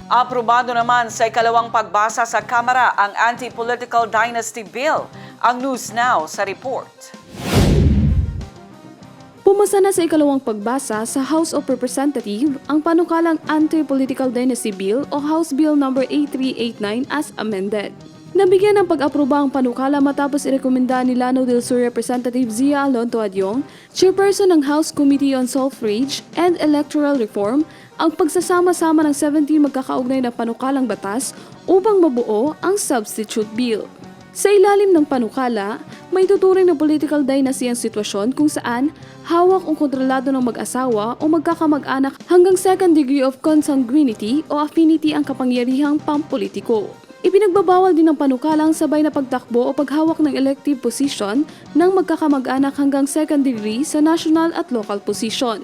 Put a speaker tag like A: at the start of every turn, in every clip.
A: Aprobado naman sa ikalawang pagbasa sa Kamara ang Anti-Political Dynasty Bill. Ang News Now sa report.
B: Pumasa na sa ikalawang pagbasa sa House of Representatives ang panukalang Anti-Political Dynasty Bill o House Bill No. 8389 as amended. Nabigyan ng pag-aproba ang panukala matapos irekomenda ni Lanao del Sur Representative Zia Alonto Adyong, chairperson ng House Committee on Suffrage and Electoral Reform, ang pagsasama-sama ng 17 magkakaugnay na panukalang batas upang mabuo ang substitute bill. Sa ilalim ng panukala, may tuturing na political dynasty ang sitwasyon kung saan hawak o kontrolado ng mag-asawa o magkakamag-anak hanggang second degree of consanguinity o affinity ang kapangyarihang pampolitiko. Ipinagbabawal din ng panukalang sabay na pagtakbo o paghawak ng elective position ng magkakamag-anak hanggang second degree sa national at local position,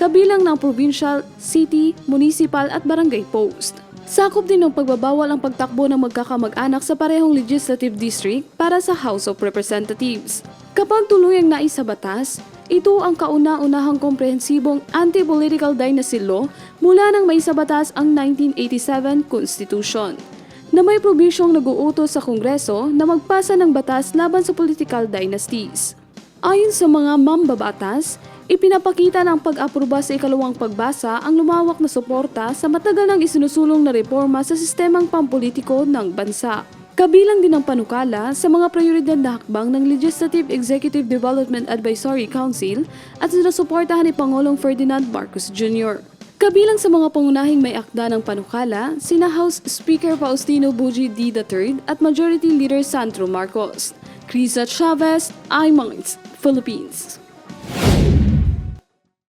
B: kabilang ng provincial, city, municipal at barangay post. Sakop din ng pagbabawal ang pagtakbo ng magkakamag-anak sa parehong legislative district para sa House of Representatives. Kapag tuluyang naisabatas, ito ang kauna-unahang komprehensibong anti-political dynasty law mula nang maisabatas ang 1987 Constitution, na may probisyong nag-uutos sa Kongreso na magpasa ng batas laban sa political dynasties. Ayon sa mga mambabatas, ipinapakita ng pag-aproba sa ikalawang pagbasa ang lumawak na suporta sa matagal nang isinusulong na reforma sa sistemang pampolitiko ng bansa. Kabilang din ang panukala sa mga prioridad na hakbang ng Legislative Executive Development Advisory Council at sinusuportahan ni Pangulong Ferdinand Marcos Jr. Kabilang sa mga pangunahing may akda ng panukala, sina House Speaker Faustino Buji D. III at Majority Leader Sandro Marcos. Criza Chavez, iMinds, Philippines.